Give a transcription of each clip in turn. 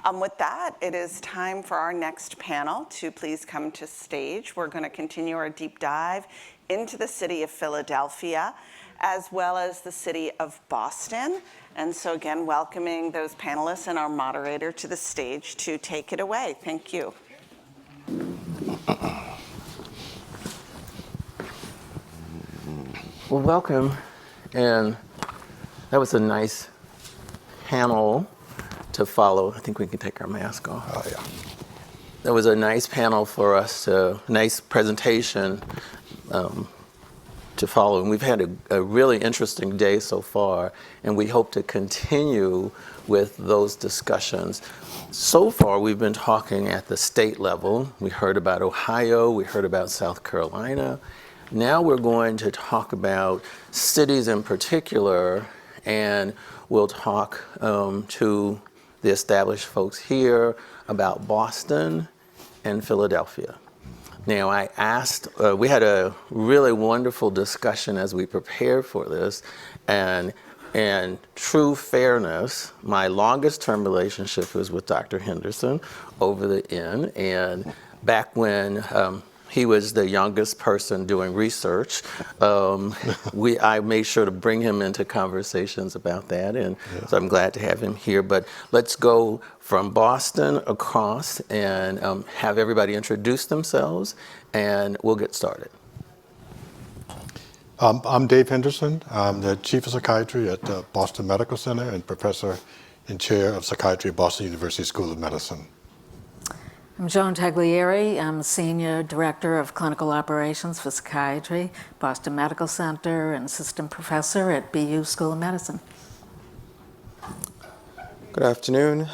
With that, it is time for our next panel to please come to stage. We're going to continue our deep dive into the city of Philadelphia, as well as the city of Boston. And so again, welcoming those panelists and our moderator to the stage to take it away. Thank you. Well, welcome. And that was a nice panel to follow. I think we can take our mask off. Oh, yeah. That was a nice panel for us, nice presentation to follow. And we've had a really interesting day so far, and we hope to continue with those discussions. So far, we've been talking at the state level. We heard about Ohio, we heard about South Carolina. Now we're going to talk about cities in particular, and we'll talk to the established folks here about Boston and Philadelphia. Now, I asked, we had a really wonderful discussion as we prepared for this, and true fairness, my longest term relationship was with Dr. Henderson over the Inn, and back when he was the youngest person doing research. I made sure to bring him into conversations about that, and so I'm glad to have him here. But let's go from Boston across and have everybody introduce themselves, and we'll get started. I'm Dave Henderson. I'm the Chief of Psychiatry at the Boston Medical Center and Professor and Chair of Psychiatry at Boston University School of Medicine. I'm Joan Taglieri. I'm Senior Director of Clinical Operations for Psychiatry, Boston Medical Center, and Assistant Professor at BU School of Medicine. Good afternoon.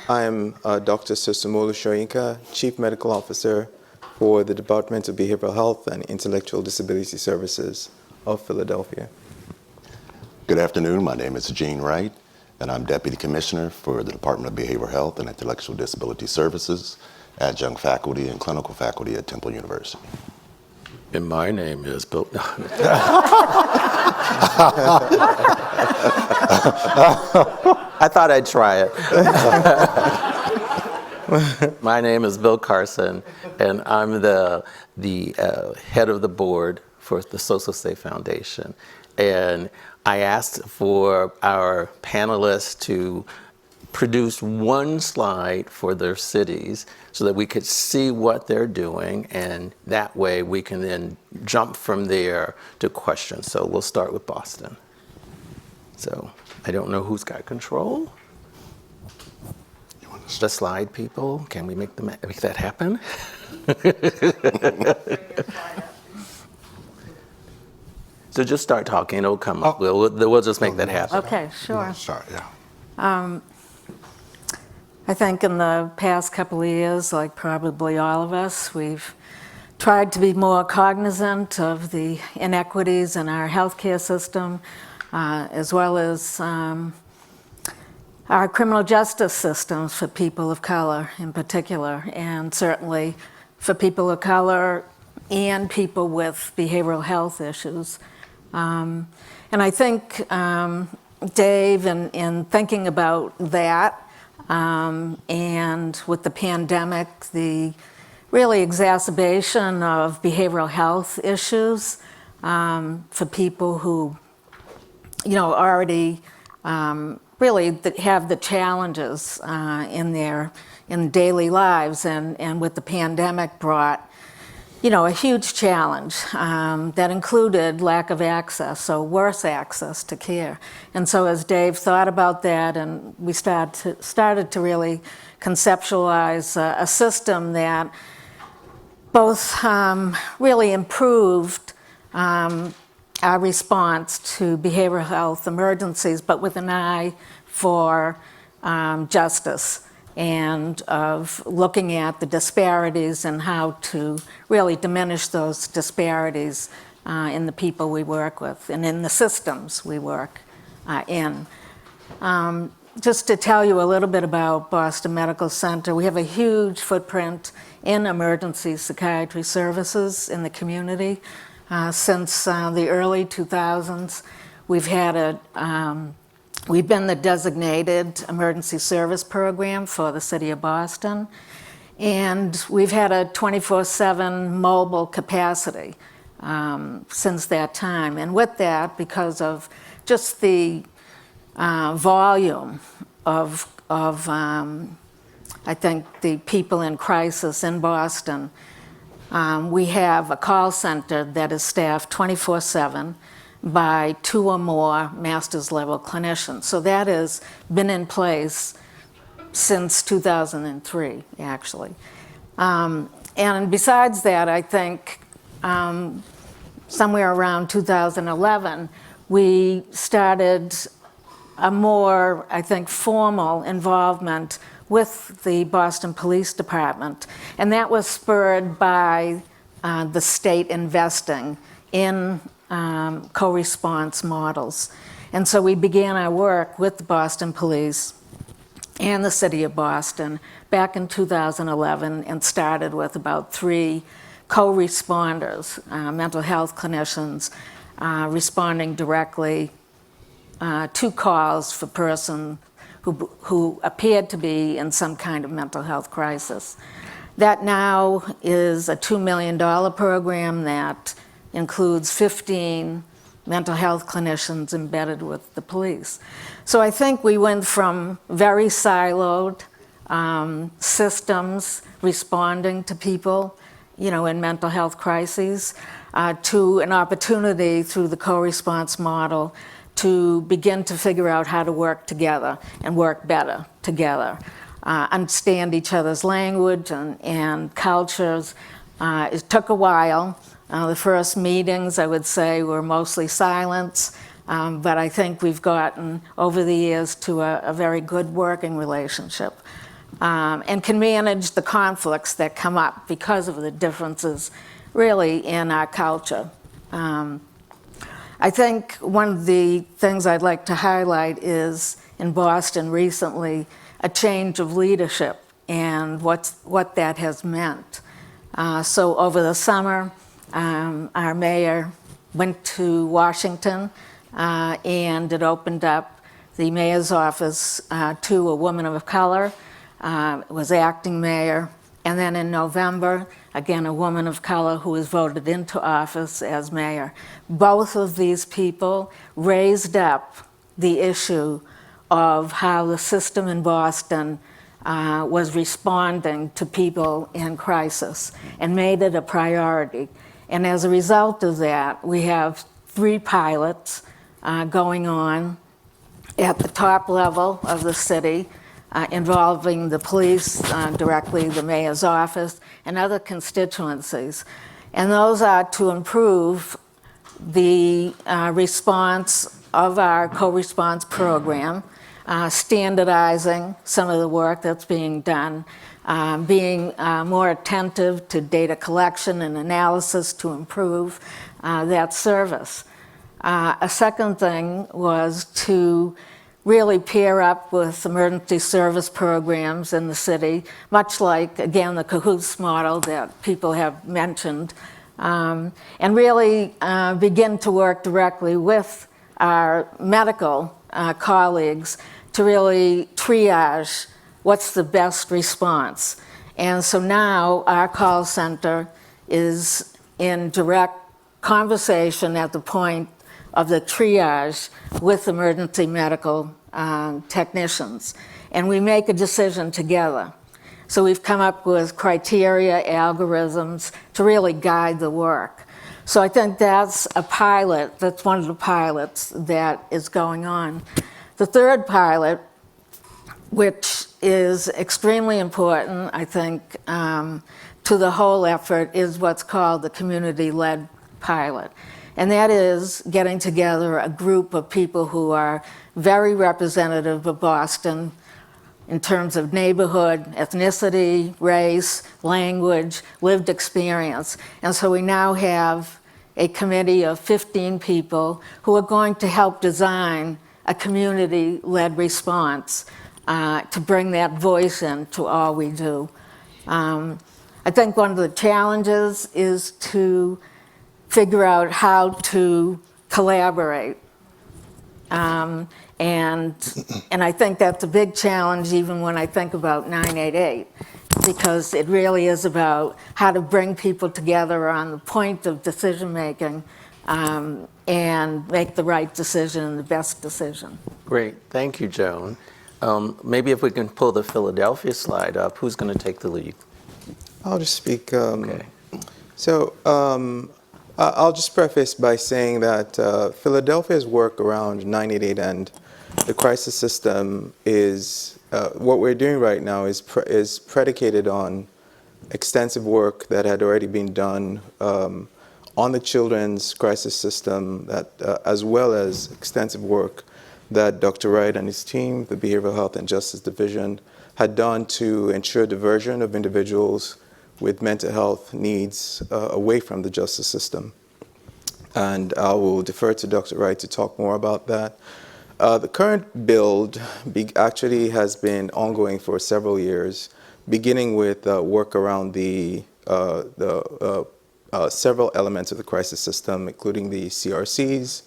I'm Dr. Sosunmolu Shoyinka, Chief Medical Officer for the Department of Behavioral Health and Intellectual Disability Services of Philadelphia. Good afternoon. My name is Wright, and I'm Deputy Commissioner for the Department of Behavioral Health and Intellectual Disability Services, adjunct faculty and clinical faculty at Temple University. And my name is Bill. I thought I'd try it. My name is Bill Carson, and I'm the head of the board for the Sozosei Foundation. And I asked for our panelists to produce one slide for their cities so that we could see what they're doing, and that way we can then jump from there to questions. So we'll start with Boston. So I don't know who's got control. The slide people, can we make that happen? So just start talking, it'll come up. We'll just make that happen. Okay, sure. Sorry, yeah. I think in the past couple of years, like probably all of us, we've tried to be more cognizant of the inequities in our healthcare system, as well as our criminal justice systems for people of color in particular, and certainly for people of color and people with behavioral health issues. And I think, Dave, in thinking about that, and with the pandemic, the really exacerbation of behavioral health issues for people who, already really have the challenges in daily lives, and with the pandemic brought, a huge challenge that included lack of access, so worse access to care. And so as Dave thought about that, and we started to really conceptualize a system that both really improved our response to behavioral health emergencies, but with an eye for justice, and of looking at the disparities and how to really diminish those disparities in the people we work with and in the systems we work in. Just to tell you a little bit about Boston Medical Center, we have a huge footprint in emergency psychiatry services in the community. Since the early 2000s, we've had a We've been the designated emergency service program for the city of Boston, and we've had a 24/7 mobile capacity since that time. And with that, because of just the volume of I think, the people in crisis in Boston, we have a call center that is staffed 24/7 by 2 or more master's level clinicians. So that has been in place since 2003, actually. And besides that, I think somewhere around 2011, we started a more, I think, formal involvement with the Boston Police Department. And that was spurred by the state investing in co-response models. And so we began our work with the Boston Police and the City of Boston back in 2011 and started with about 3 co-responders, mental health clinicians, responding directly to calls for persons who appeared to be in some kind of mental health crisis. That now is a $2 million program that includes 15 mental health clinicians embedded with the police. So I think we went from very siloed systems responding to people, in mental health crises, to an opportunity through the co-response model to begin to figure out how to work together and work better together, understand each other's language and cultures. It took a while. The first meetings, I would say, were mostly silence, but I think we've gotten, over the years, to a very good working relationship, and can manage the conflicts that come up because of the differences, really, in our culture. I think one of the things I'd like to highlight is, in Boston recently, a change of leadership and what that has meant. So over the summer, our mayor went to Washington and it opened up the mayor's office to a woman of color, was acting mayor. And then in November, again, a woman of color who was voted into office as mayor. Both of these people raised up the issue of how the system in Boston was responding to people in crisis and made it a priority. And as a result of that, we have 3 pilots going on at the top level of the city, involving the police directly, the mayor's office, and other constituencies. And those are to improve the response of our co-response program, standardizing some of the work that's being done, being more attentive to data collection and analysis to improve that service. A second thing was to really pair up with emergency service programs in the city, much like, again, the cahoots model that people have mentioned, and really begin to work directly with our medical colleagues to really triage what's the best response. And so now our call center is in direct conversation at the point of the triage with emergency medical technicians. And we make a decision together. So we've come up with criteria, algorithms to really guide the work. So I think that's a pilot, that's one of the pilots that is going on. The third pilot, which is extremely important, I think, to the whole effort, is what's called the community-led pilot. And that is getting together a group of people who are very representative of Boston in terms of neighborhood, ethnicity, race, language, lived experience. And so we now have a committee of 15 people who are going to help design a community-led response to bring that voice in to all we do. I think one of the challenges is to figure out how to collaborate And I think that's a big challenge even when I think about 988, because it really is about how to bring people together on the point of decision making and make the right decision and the best decision. Great, thank you, Joan. Maybe if we can pull the Philadelphia slide up, who's going to take the lead? I'll just speak. Okay. So I'll just preface by saying that Philadelphia's work around 988 and the crisis system is, what we're doing right now is predicated on extensive work that had already been done on the children's crisis system, that, as well as extensive work that Dr. Wright and his team, the Behavioral Health and Justice Division, had done to ensure diversion of individuals with mental health needs away from the justice system. And I will defer to Dr. Wright to talk more about that. The current build actually has been ongoing for several years, beginning with work around the several elements of the crisis system, including the CRCs,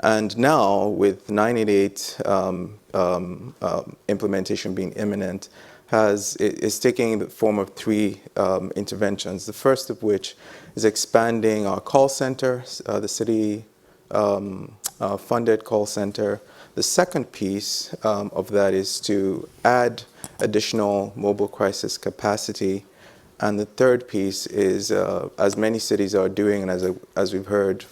and now with 988 implementation being imminent, is taking the form of three interventions. The first of which is expanding our call center, the city funded call center. The second piece of that is to add additional mobile crisis capacity. And the third piece is, as many cities are doing, and as we've heard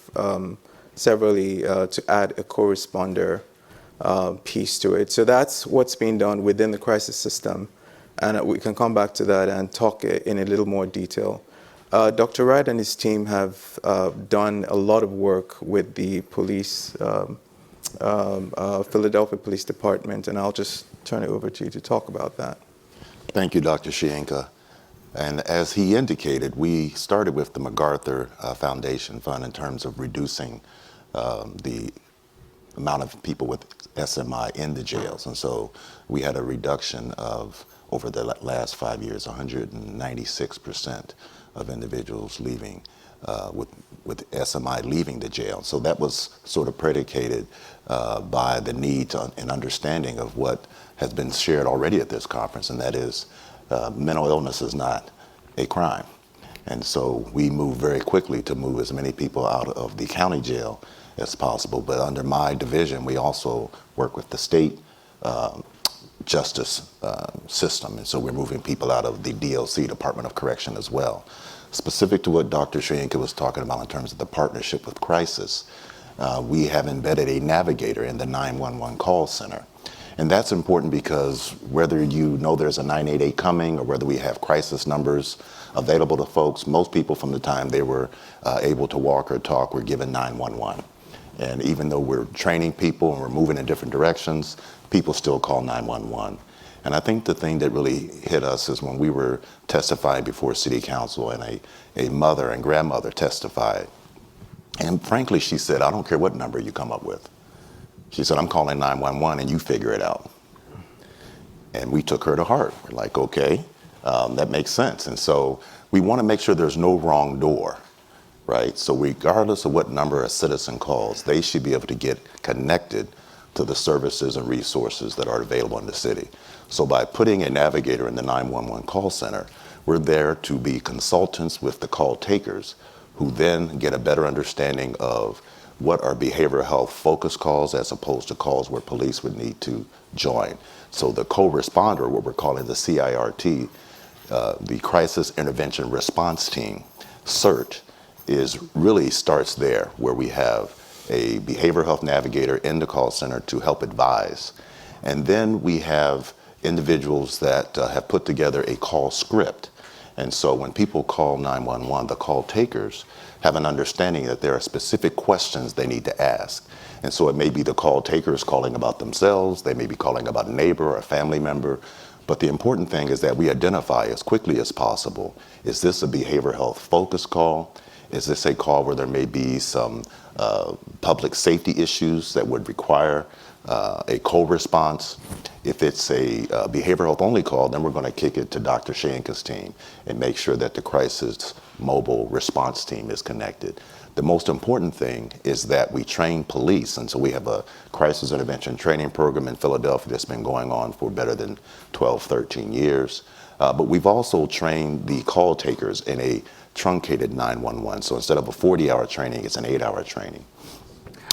severally, to add a corresponder piece to it. So that's what's being done within the crisis system. And we can come back to that and talk in a little more detail. Dr. Wright and his team have done a lot of work with the police, Philadelphia Police Department, and I'll just turn it over to you to talk about that. Thank you, Dr. Shoyinka. And as he indicated, we started with the MacArthur Foundation Fund in terms of reducing the amount of people with SMI in the jails. And so we had a reduction of, over the last 5 years, 196% of individuals leaving with SMI leaving the jail. So that was sort of predicated by the need and understanding of what has been shared already at this conference, and that is mental illness is not a crime. And so we moved very quickly to move as many people out of the county jail as possible. But under my division, we also work with the state justice system. And so we're moving people out of the DLC, Department of Correction, as well. Specific to what Dr. Shoyinka was talking about in terms of the partnership with crisis, we have embedded a navigator in the 911 call center. And that's important because whether you know there's a 988 coming or whether we have crisis numbers available to folks, most people from the time they were able to walk or talk were given 911. And even though we're training people and we're moving in different directions, people still call 911. And I think the thing that really hit us is when we were testifying before City Council and a mother and grandmother testified. And frankly, she said, I don't care what number you come up with. She said, I'm calling 911 and you figure it out. And we took her to heart. We're like, okay, that makes sense. And so we want to make sure there's no wrong door, right? So regardless of what number a citizen calls, they should be able to get connected to the services and resources that are available in the city. So by putting a navigator in the 911 call center, we're there to be consultants with the call takers who then get a better understanding of what are behavioral health focus calls as opposed to calls where police would need to join. So the co-responder, what we're calling the CIRT, the Crisis Intervention Response Team, CIRT, really starts there, where we have a behavioral health navigator in the call center to help advise. And then we have individuals that have put together a call script. And so when people call 911, the call takers have an understanding that there are specific questions they need to ask. And so it may be the call takers calling about themselves, they may be calling about a neighbor or a family member, but the important thing is that we identify as quickly as possible, is this a behavioral health focus call? Is this a call where there may be some public safety issues that would require a co-response? If it's a behavioral health only call, then we're going to kick it to Dr. Shoyinka's team and make sure that the crisis mobile response team is connected. The most important thing is that we train police, and so we have a crisis intervention training program in Philadelphia that's been going on for better than 12, 13 years. But we've also trained the call takers in a truncated 911. So instead of a 40-hour training, it's an 8-hour training.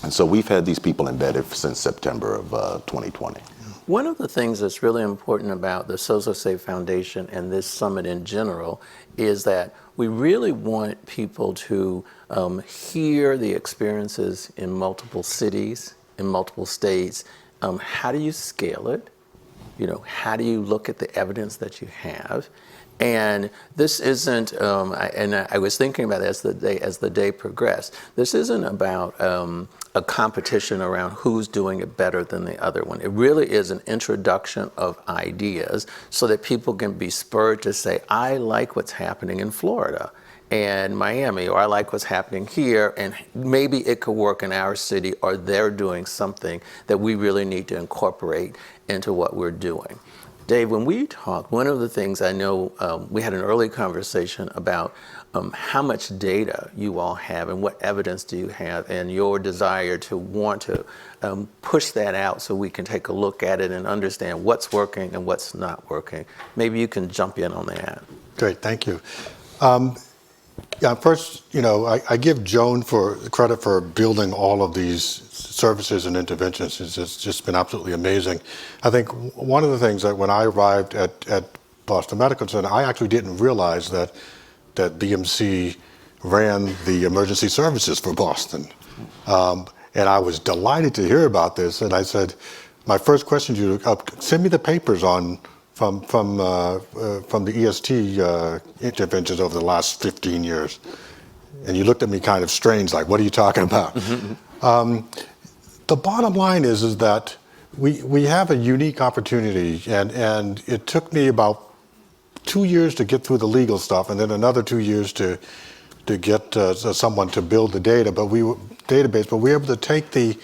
And so we've had these people embedded since September of 2020. One of the things that's really important about the Sozosei Foundation and this summit in general is that we really want people to hear the experiences in multiple cities, in multiple states. How do you scale it? You know, how do you look at the evidence that you have? And this isn't, I was thinking about it as the day progressed. This isn't about a competition around who's doing it better than the other one. It really is an introduction of ideas so that people can be spurred to say, I like what's happening in Florida and Miami, or I like what's happening here, and maybe it could work in our city, or they're doing something that we really need to incorporate into what we're doing. Dave, when we talked, one of the things I know, we had an early conversation about how much data you all have and what evidence do you have, and your desire to want to push that out so we can take a look at it and understand what's working and what's not working. Maybe you can jump in on that. Great, thank you. Yeah, first, you know, I give Joan for credit for building all of these services and interventions. It's just been absolutely amazing. I think one of the things that when I arrived at Boston Medical Center, I actually didn't realize that BMC ran the emergency services for Boston. And I was delighted to hear about this. And I said, my first question to you, send me the papers from the EST interventions over the last 15 years. And you looked at me kind of strange, like, what are you talking about? The bottom line is that we have a unique opportunity, and it took me about 2 years to get through the legal stuff, and then another 2 years to get someone to build the database, but we were able to take the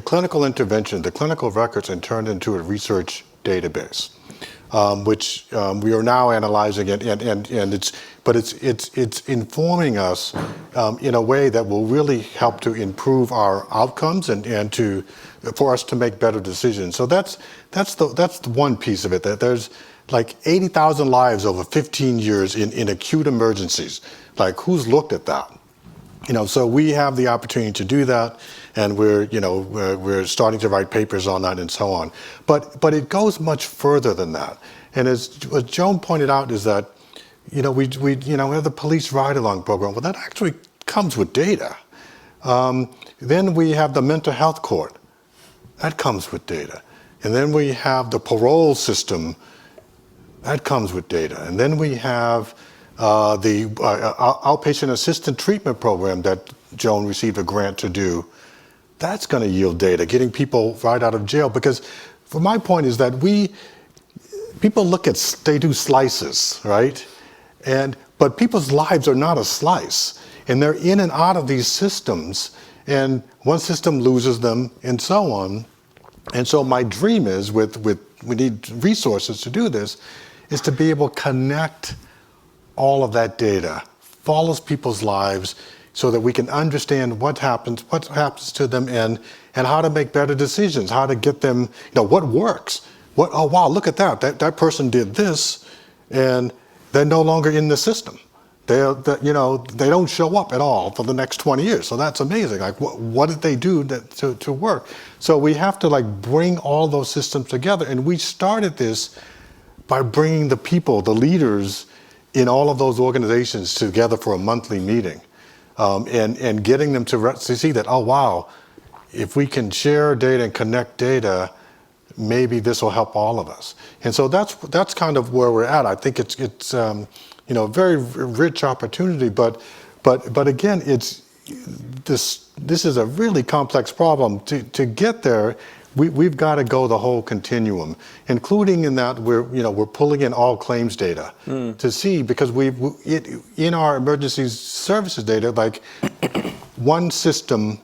clinical intervention, the clinical records, and turn it into a research database. Which we are now analyzing it, and it's informing us in a way that will really help to improve our outcomes and for us to make better decisions. So that's the one piece of it. That there's like 80,000 lives over 15 years in acute emergencies. Like, who's looked at that? You know, so we have the opportunity to do that, and we're starting to write papers on that and so on. But it goes much further than that. And as Joan pointed out, is that we have the police ride-along program. Well, that actually comes with data. Then we have the mental health court. That comes with data. And then we have the parole system. That comes with data. And then we have the outpatient assistant treatment program that Joan received a grant to do. That's going to yield data, getting people right out of jail. Because for my point is that people look at, they do slices, right? But people's lives are not a slice. And they're in and out of these systems. And one system loses them and so on. And so my dream is, we need resources to do this, is to be able to connect all of that data, follows people's lives, so that we can understand what happens to them, and how to make better decisions, how to get them, what works. Oh wow, look at that person did this, and they're no longer in the system. They don't show up at all for the next 20 years. So that's amazing. Like, what did they do to work? So we have to bring all those systems together, and we started this by bringing the people, the leaders in all of those organizations together for a monthly meeting, and getting them to see that, oh wow, if we can share data and connect data, maybe this will help all of us. And so that's kind of where we're at. I think it's a very rich opportunity, but again, this is a really complex problem. To get there, we've got to go the whole continuum, including in that we're pulling in all claims data to see, because in our emergency services data, like, one system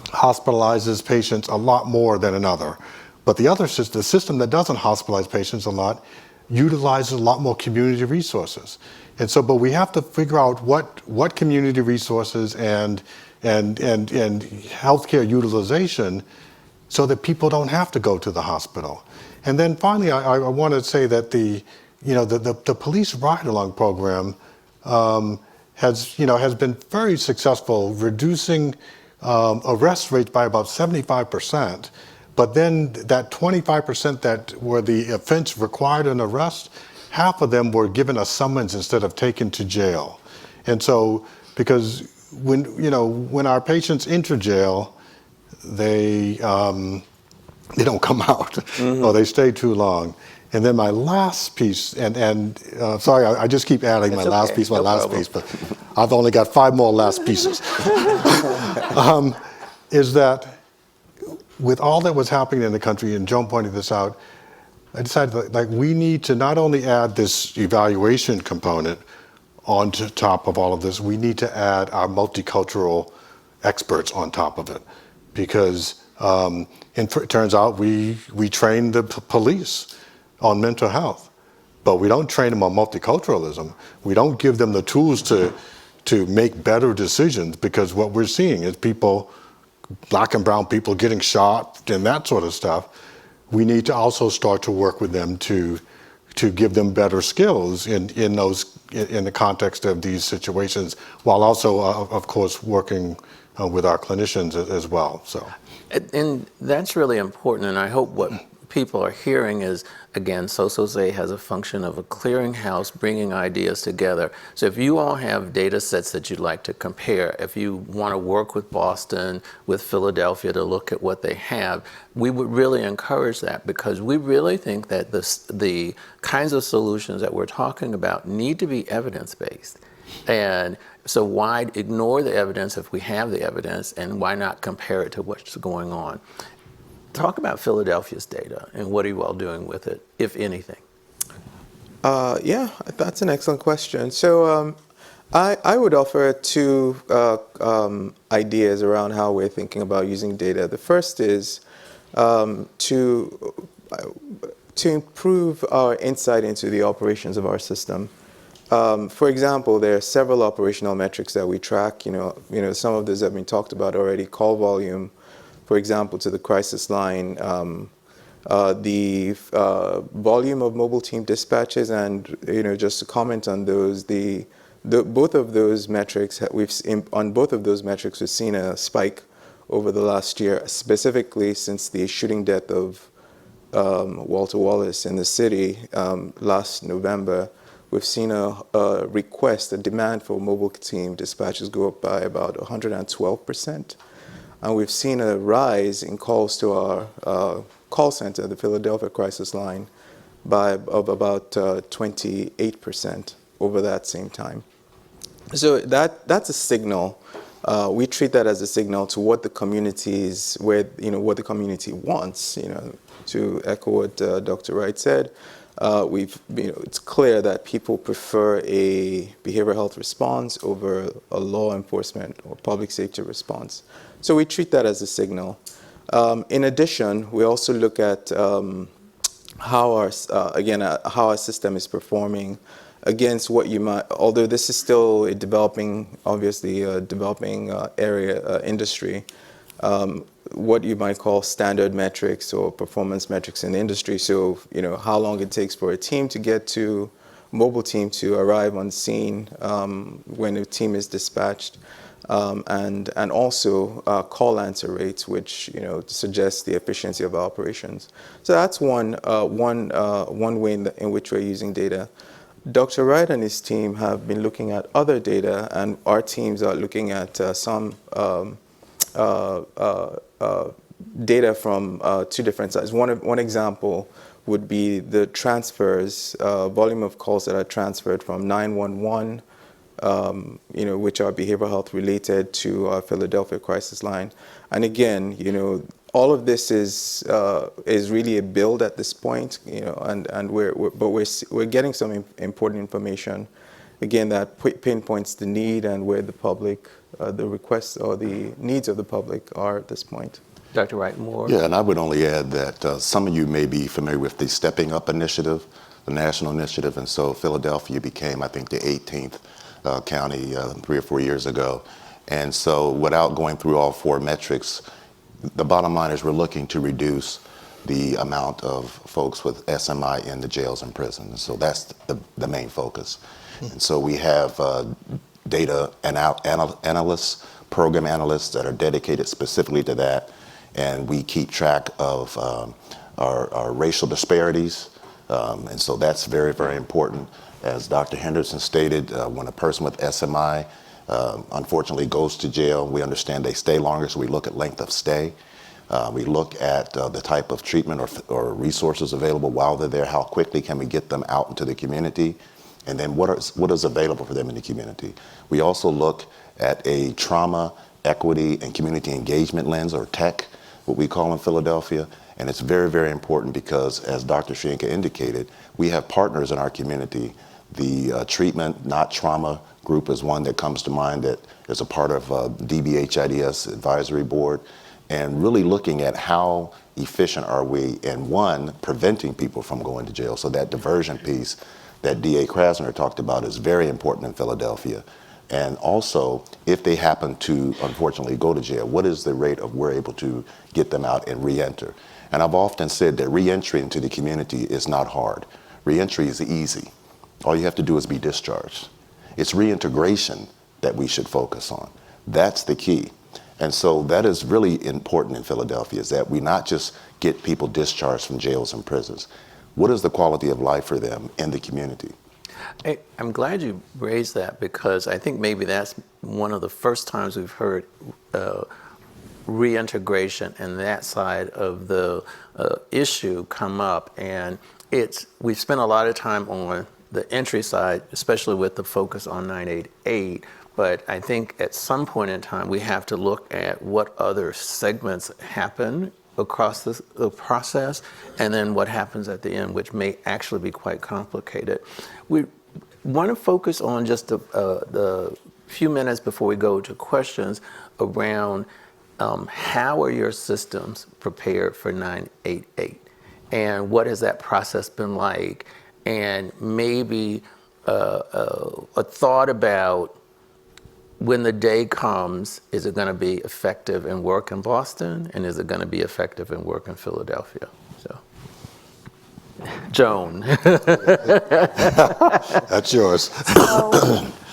hospitalizes patients a lot more than another, but the system that doesn't hospitalize patients a lot utilizes a lot more community resources. And so, but we have to figure out what community resources and and healthcare utilization so that people don't have to go to the hospital. And then finally, I want to say that the police ride-along program has been very successful, reducing arrest rates by about 75%. But then that 25% that where the offense required an arrest, half of them were given a summons instead of taken to jail. And so, because when our patients enter jail, they don't come out, or they stay too long. And then my last piece, and sorry, I just keep adding my last piece, but I've only got 5 more last pieces. Is that with all that was happening in the country, and Joan pointed this out, I decided that we need to not only add this evaluation component on top of all of this, we need to add our multicultural experts on top of it, because it turns out we train the police on mental health, but we don't train them on multiculturalism. We don't give them the tools to make better decisions, because what we're seeing is people, black and brown people, getting shot and that sort of stuff. We need to also start to work with them to give them better skills in the context of these situations, while also, of course, working with our clinicians as well. So, and that's really important. And I hope what people are hearing is, again, Sozosei has a function of a clearinghouse, bringing ideas together. So if you all have data sets that you'd like to compare, if you want to work with Boston, with Philadelphia to look at what they have, we would really encourage that, because we really think that the kinds of solutions that we're talking about need to be evidence-based. And so why ignore the evidence if we have the evidence, and why not compare it to what's going on? Talk about Philadelphia's data, and what are you all doing with it, if anything? Yeah, that's an excellent question. So I would offer 2 ideas around how we're thinking about using data. The first is to improve our insight into the operations of our system. For example, there are several operational metrics that we track. Some of those have been talked about already. Call volume, for example, to the crisis line, the volume of mobile team dispatches, and just to comment on those, both of those metrics, on both of those metrics, we've seen a spike over the last year, specifically since the shooting death of Walter Wallace in the city last November. We've seen a demand for mobile team dispatches go up by about 112%. And we've seen a rise in calls to our call center, the Philadelphia crisis line, of about 28% over that same time. So that's a signal. We treat that as a signal to what the community is, what the community wants. To echo what Dr. Wright said, it's clear that people prefer a behavioral health response over a law enforcement or public safety response. So we treat that as a signal. In addition, we also look at how our system is performing against what you might, although this is still a developing industry, what you might call standard metrics or performance metrics in the industry. So, how long it takes for a mobile team to arrive on scene when a team is dispatched, and also call answer rates, which suggests the efficiency of our operations. So that's one way in which we're using data. Dr. Wright and his team have been looking at other data, and our teams are looking at some data from 2 different sides. One example would be the transfers, volume of calls that are transferred from 911, which are behavioral health related, to our Philadelphia crisis line. And again, all of this is really a build at this point, and we're getting some important information, again, that pinpoints the need and where the public, the requests or the needs of the public are at this point. Dr. Wright, more? Yeah, and I would only add that some of you may be familiar with the Stepping Up initiative, the national initiative, and so Philadelphia became, I think, the 18th county 3 or 4 years ago. And so without going through all 4 metrics, the bottom line is we're looking to reduce the amount of folks with SMI in the jails and prisons. So that's the main focus. And so we have data analysts, program analysts that are dedicated specifically to that. And we keep track of our racial disparities. And so that's very, very important. As Dr. Henderson stated, when a person with SMI unfortunately goes to jail, we understand they stay longer, so we look at length of stay. We look at the type of treatment or resources available while they're there, how quickly can we get them out into the community, and then what is available for them in the community. We also look at a trauma, equity, and community engagement lens, or TEC, what we call in Philadelphia. And it's very, very important because, as Dr. Shoyinka indicated, we have partners in our community. The treatment, not trauma group is one that comes to mind that is a part of DBHIDS advisory board, and really looking at how efficient are we in, one, preventing people from going to jail. So that diversion piece that DA Krasner talked about is very important in Philadelphia. And also, if they happen to unfortunately go to jail, what is the rate of we're able to get them out and re-enter? And I've often said that re-entry into the community is not hard. Re-entry is easy. All you have to do is be discharged. It's reintegration that we should focus on. That's the key. And so that is really important in Philadelphia, is that we not just get people discharged from jails and prisons. What is the quality of life for them in the community? I'm glad you raised that, because I think maybe that's one of the first times we've heard reintegration and that side of the issue come up. And we've spent a lot of time on the entry side, especially with the focus on 988. But I think at some point in time, we have to look at what other segments happen across the process, and then what happens at the end, which may actually be quite complicated. We want to focus on just the few minutes before we go to questions around how are your systems prepared for 988, and what has that process been like, and maybe a thought about when the day comes, is it going to be effective in work in Boston, and is it going to be effective in work in Philadelphia? So, Joan. That's yours.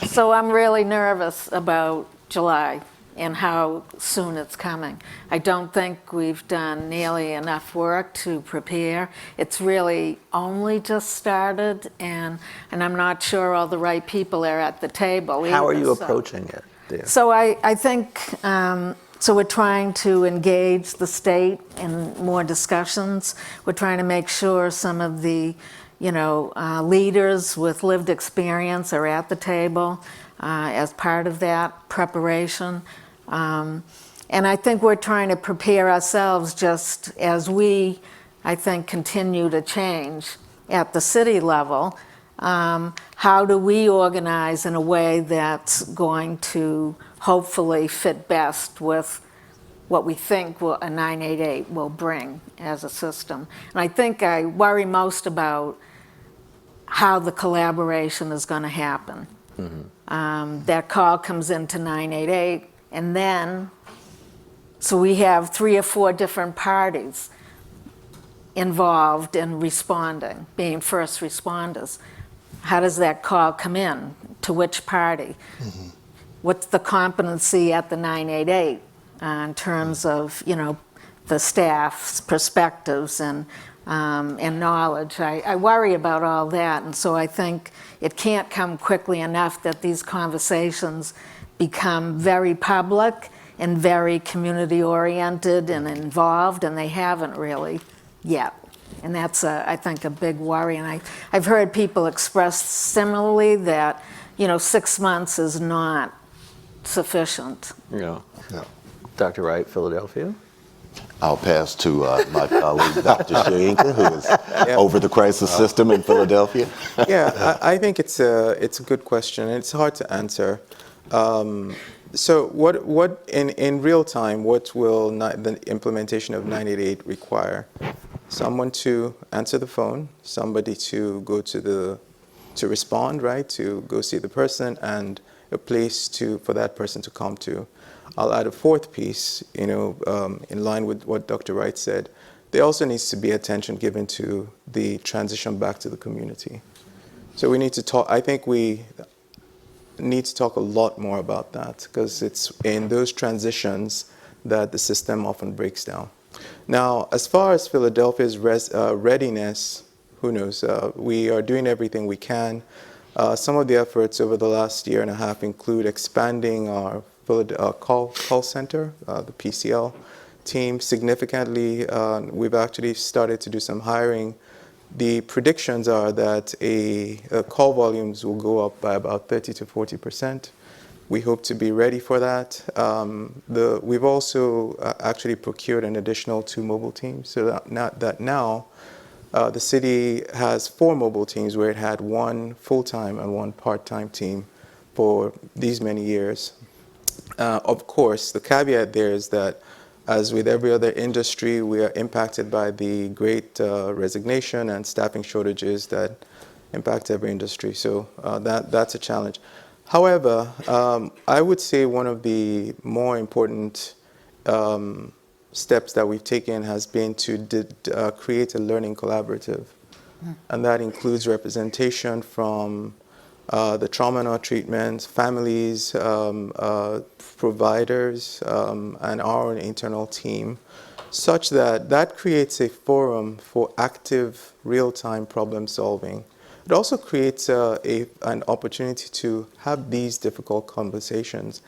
So I'm really nervous about July and how soon it's coming. I don't think we've done nearly enough work to prepare. It's really only just started, and I'm not sure all the right people are at the table either. How are you approaching it there? So I think, so we're trying to engage the state in more discussions. We're trying to make sure some of the leaders with lived experience are at the table as part of that preparation. And I think we're trying to prepare ourselves just as we, I think, continue to change at the city level. How do we organize in a way that's going to hopefully fit best with what we think a 988 will bring as a system? And I think I worry most about how the collaboration is going to happen. Mm-hmm. That call comes into 988, and then, so we have 3 or 4 different parties involved in responding, being first responders. How does that call come in? To which party? Mm-hmm. What's the competency at the 988 in terms of, the staff's perspectives and knowledge? I worry about all that, and so I think it can't come quickly enough that these conversations become very public and very community-oriented and involved, and they haven't really yet. And that's, I think, a big worry. And I've heard people express similarly that, 6 months is not sufficient. Yeah. Dr. Wright, Philadelphia. I'll pass to my colleague, Dr. Shoyinka, who is over the crisis system in Philadelphia. Yeah, I think it's a good question, and it's hard to answer. So what in real time, what will the implementation of 988 require? Someone to answer the phone, somebody to go to respond, right, to go see the person, and a place for that person to come to. I'll add a fourth piece, in line with what Dr. Wright said. There also needs to be attention given to the transition back to the community. So we need to talk, I think we need to talk a lot more about that, because it's in those transitions that the system often breaks down. Now, as far as Philadelphia's readiness, who knows? We are doing everything we can. Some of the efforts over the last year and a half include expanding our call center, the PCL team, significantly. We've actually started to do some hiring. The predictions are that call volumes will go up by about 30 to 40%. We hope to be ready for that. We've also actually procured an additional 2 mobile teams, so that now the city has 4 mobile teams, where it had 1 full-time and 1 part-time team for these many years. Of course, the caveat there is that, as with every other industry, we are impacted by the great resignation and staffing shortages that impact every industry. So that's a challenge. However, I would say one of the more important steps that we've taken has been to create a learning collaborative. And that includes representation from the trauma and treatment, families, providers, and our internal team, such that creates a forum for active, real-time problem solving. It also creates an opportunity to have these difficult conversations,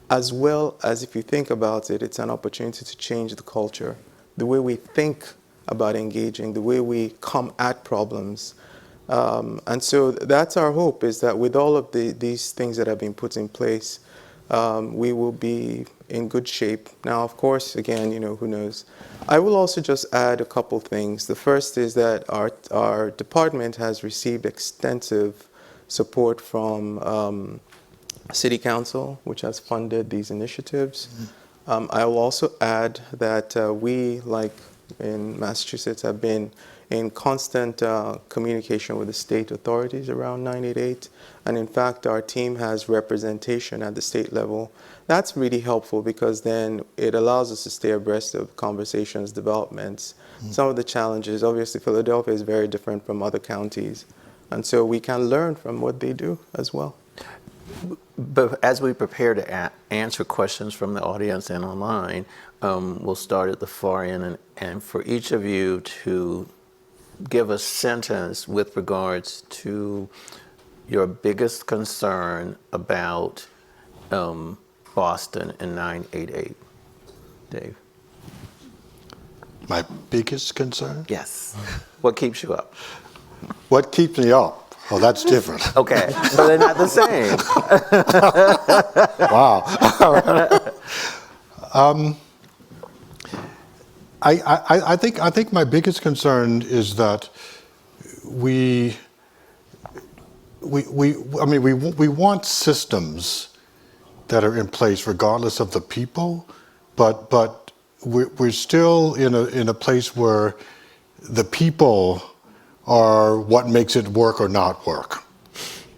as well as, if you think about it, it's an opportunity to change the culture, the way we think about engaging, the way we come at problems. And so that's our hope, is that with all of these things that have been put in place, we will be in good shape. Now, of course, again, who knows? I will also just add a couple things. The first is that our department has received extensive support from City Council, which has funded these initiatives. I will also add that we, like in Massachusetts, have been in constant communication with the state authorities around 988. And in fact, our team has representation at the state level. That's really helpful, because then it allows us to stay abreast of conversations, developments, some of the challenges. Obviously, Philadelphia is very different from other counties. And so we can learn from what they do as well. But as we prepare to answer questions from the audience and online, we'll start at the far end, and for each of you to give a sentence with regards to your biggest concern about Boston and 988. Dave? My biggest concern? Yes. What keeps you up? What keeps me up? Oh, that's different. Okay, so they're not the same. Wow. I think my biggest concern is that we want systems that are in place regardless of the people, but we're still in a place where the people are what makes it work or not work.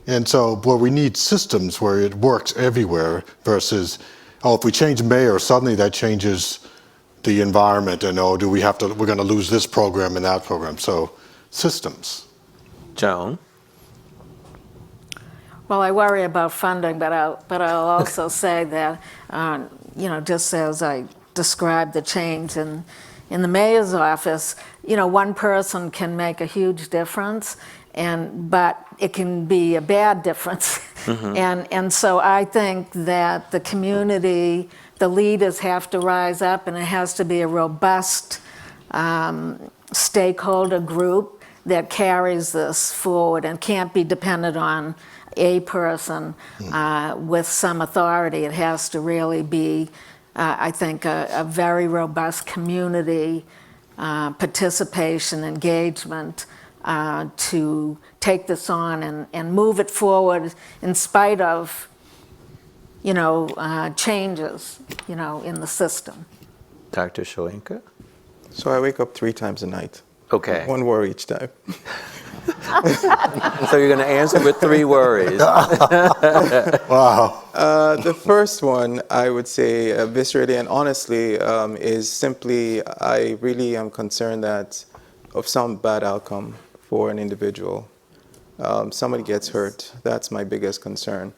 And so where we need systems where it works everywhere versus, if we change mayor, suddenly that changes the environment, and we're going to lose this program and that program. So systems. Joan? Well, I worry about funding, but I'll also say that, just as I described the change in the mayor's office, one person can make a huge difference, but it can be a bad difference. And so I think that the community, the leaders have to rise up, and it has to be a robust stakeholder group that carries this forward and can't be dependent on a person with some authority. It has to really be, I think, a very robust community participation, engagement to take this on and move it forward in spite of, changes, in the system. Dr. Shoyinka? So I wake up 3 times a night. Okay. One worry each time. So you're going to answer with 3 worries. Wow. The first one, I would say, viscerally and honestly, is simply I really am concerned that of some bad outcome for an individual. Somebody gets hurt. That's my biggest concern.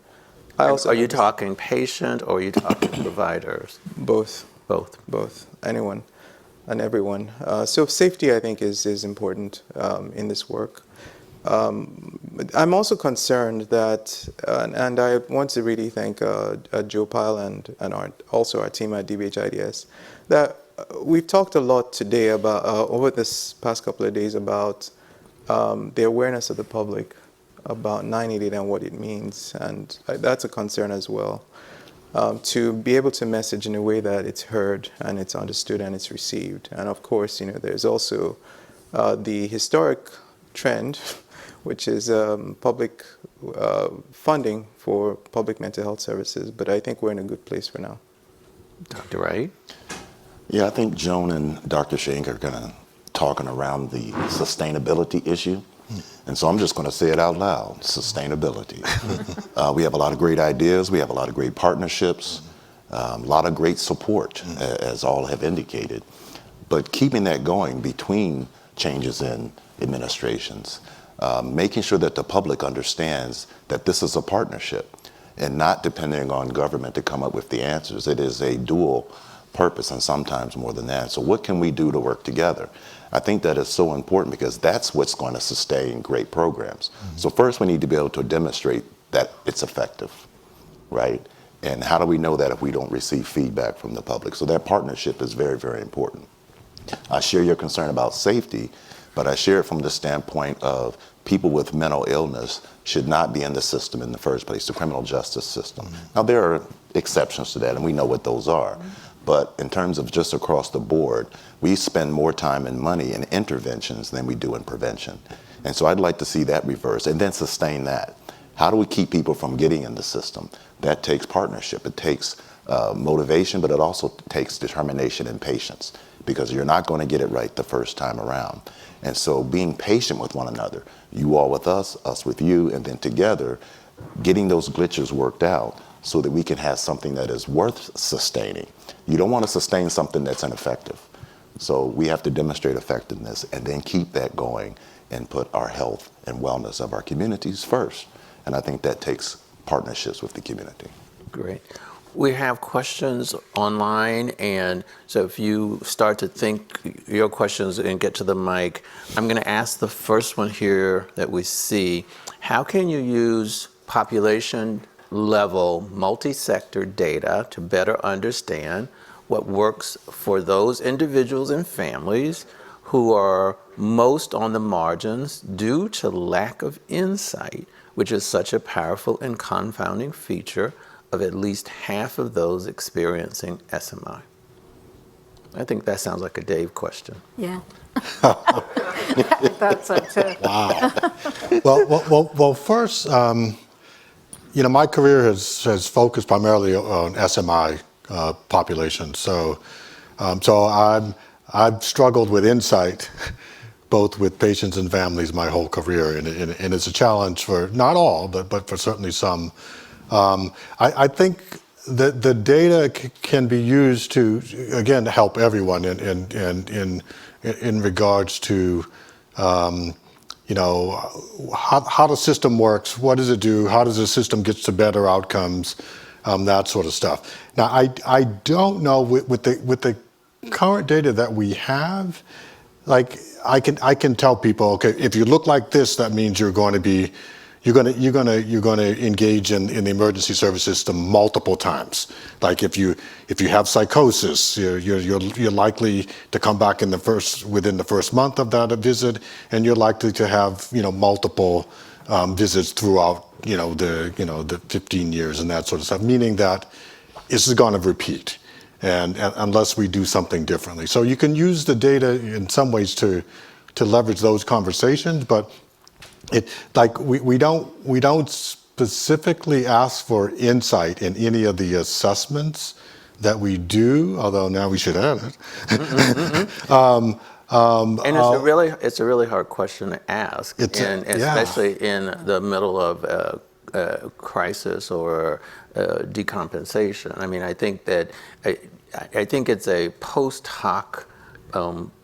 I also Are you talking patient or are you talking providers? both, Both. anyone and everyone. So safety, I think, is important in this work. I'm also concerned that, and I want to really thank Joe Pyle and also our team at DBHIDS, that we've talked a lot today about, over this past couple of days, about the awareness of the public about 988 and what it means, and that's a concern as well. To be able to message in a way that it's heard and it's understood and it's received. And of course, there's also the historic trend, which is public funding for public mental health services. But I think we're in a good place for now. Dr. Wright? Yeah, I think Joan and Dr. Shoyinka are going to talking around the sustainability issue. And so I'm just going to say it out loud, sustainability. We have a lot of great ideas. We have a lot of great partnerships, a lot of great support, as all have indicated. But keeping that going between changes in administrations, making sure that the public understands that this is a partnership and not depending on government to come up with the answers. It is a dual purpose and sometimes more than that. So what can we do to work together? I think that is so important because that's what's going to sustain great programs. So first we need to be able to demonstrate that it's effective, right? And how do we know that if we don't receive feedback from the public? So that partnership is very, very important. I share your concern about safety, but I share it from the standpoint of people with mental illness should not be in the system in the first place, the criminal justice system. Now there are exceptions to that and we know what those are. But in terms of just across the board, we spend more time and money in interventions than we do in prevention. And so I'd like to see that reverse and then sustain that. How do we keep people from getting in the system? That takes partnership. It takes motivation, but it also takes determination and patience because you're not going to get it right the first time around. And so being patient with one another, you all with us with you, and then together, getting those glitches worked out so that we can have something that is worth sustaining. You don't want to sustain something that's ineffective. So we have to demonstrate effectiveness and then keep that going and put our health and wellness of our communities first. And I think that takes partnerships with the community. Great. We have questions online, and so if you start to think your questions and get to the mic, I'm going to ask the first one here that we see. How can you use population level multi-sector data to better understand what works for those individuals and families who are most on the margins due to lack of insight, which is such a powerful and confounding feature of at least half of those experiencing SMI? I think that sounds like a Dave question. Yeah. I thought so too. Wow. Well, first, my career has focused primarily on SMI population. So I've struggled with insight, both with patients and families, my whole career, and it's a challenge for not all, but for certainly some. I think that the data can be used to, again, help everyone in regards to how the system works, what does it do, how does the system get to better outcomes, that sort of stuff. Now, I don't know with the current data that we have, like I can tell people, okay, if you look like this, that means you're going to engage in the emergency service system multiple times. Like if you have psychosis, you're likely to come back within the first month of that visit, and you're likely to have multiple visits throughout the 15 years and that sort of stuff. Meaning that this is going to repeat, and unless we do something differently. So you can use the data in some ways to leverage those conversations, but we don't specifically ask for insight in any of the assessments that we do, although now we should add it. And it's a really hard question to ask, and especially in the middle of a crisis or decompensation. I mean, I think that I think it's a post hoc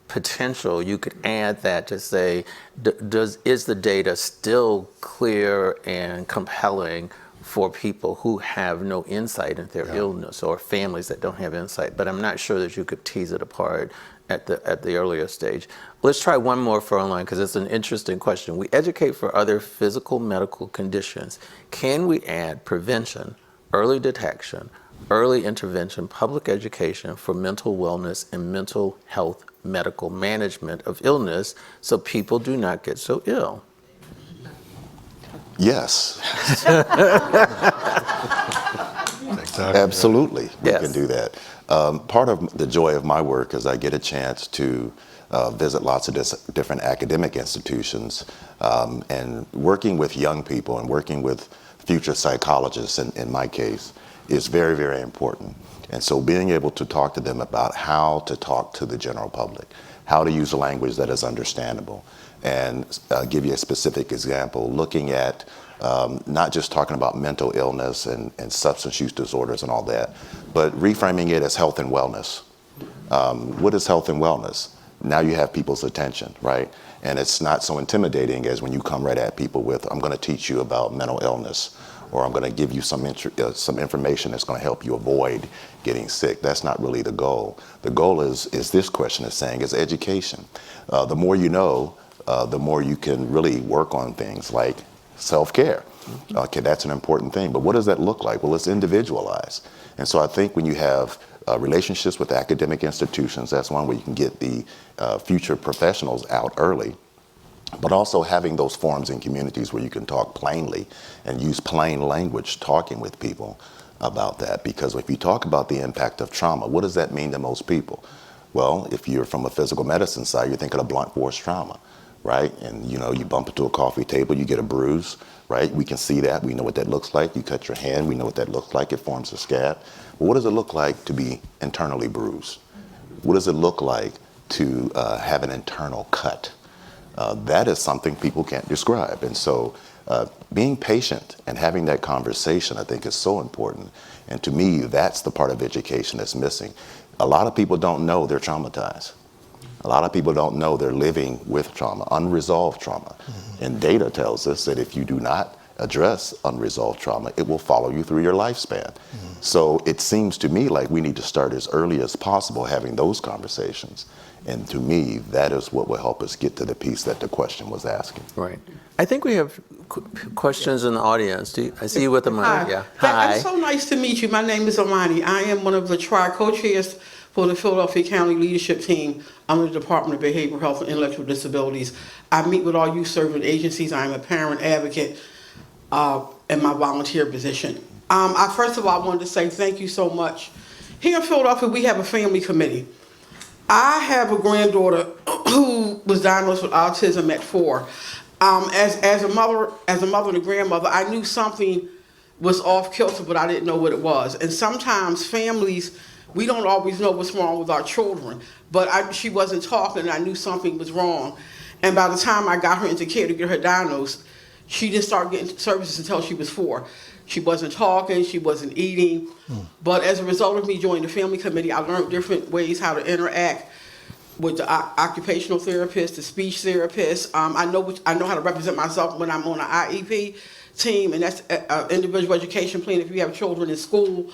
potential. You could add that to say, is the data still clear and compelling for people who have no insight into their illness, or families that don't have insight? But I'm not sure that you could tease it apart at the earlier stage. Let's try one more for online, because it's an interesting question. We educate for other physical medical conditions. Can we add prevention, early detection, early intervention, public education for mental wellness and mental health medical management of illness so people do not get so ill? Yes. Exactly. Absolutely, we Yes. can do that. Part of the joy of my work is I get a chance to visit lots of different academic institutions, and working with young people and working with future psychologists, in my case, is very, very important. And so being able to talk to them about how to talk to the general public, how to use a language that is understandable, and give you a specific example, looking at not just talking about mental illness and substance use disorders and all that, but reframing it as health and wellness. What is health and wellness? Now you have people's attention, right? And it's not so intimidating as when you come right at people with, I'm going to teach you about mental illness, or I'm going to give you some information that's going to help you avoid getting sick. That's not really the goal. The goal is this question is saying, is education. The more you know, the more you can really work on things like self-care. Okay, that's an important thing. But what does that look like? Well, it's individualized. And so I think when you have relationships with academic institutions, that's one way you can get the future professionals out early. But also having those forums in communities where you can talk plainly and use plain language talking with people about that. Because if you talk about the impact of trauma, what does that mean to most people? Well, if you're from a physical medicine side, you're thinking of blunt force trauma, right? And you bump into a coffee table, you get a bruise, right? We can see that, we know what that looks like. You cut your hand, we know what that looks like, it forms a scab. But what does it look like to be internally bruised? What does it look like to have an internal cut? That is something people can't describe. And so being patient and having that conversation, I think, is so important. And to me, that's the part of education that's missing. A lot of people don't know they're traumatized. A lot of people don't know they're living with trauma, unresolved trauma. Mm-hmm. And data tells us that if you do not address unresolved trauma, it will follow you through your lifespan. Mm-hmm. So it seems to me like we need to start as early as possible having those conversations. And to me, that is what will help us get to the piece that the question was asking. Right. I think we have questions in the audience. I see you with the mic. Hi. Yeah. Hi. It's so nice to meet you. My name is Amani. I am one of the co-chairs for the Philadelphia County Leadership Team under the Department of Behavioral Health and Intellectual Disabilities. I meet with all youth serving agencies. I am a parent advocate in my volunteer position. First of all, I wanted to say thank you so much. Here in Philadelphia, we have a family committee. I have a granddaughter who was diagnosed with autism at 4. As a mother and a grandmother, I knew something was off kilter, but I didn't know what it was. And sometimes families, we don't always know what's wrong with our children. But she wasn't talking, and I knew something was wrong. And by the time I got her into care to get her diagnosed, she didn't start getting services until she was 4. She wasn't talking, she wasn't eating. But as a result of me joining the family committee, I learned different ways how to interact with the occupational therapist, the speech therapist. I know how to represent myself when I'm on an IEP team, and that's individual education plan if you have children in school.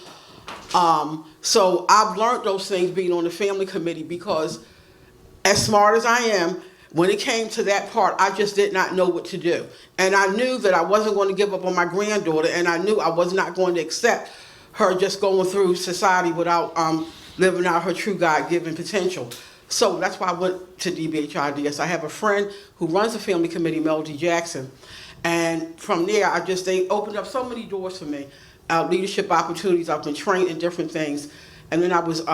So I've learned those things being on the family committee, because as smart as I am, when it came to that part, I just did not know what to do. And I knew that I wasn't going to give up on my granddaughter, and I knew I was not going to accept her just going through society without living out her true God-given potential. So that's why I went to DBHIDS. I have a friend who runs the family committee, Melody Jackson. And from there, they opened up so many doors for me, leadership opportunities. I've been trained in different things. And then I was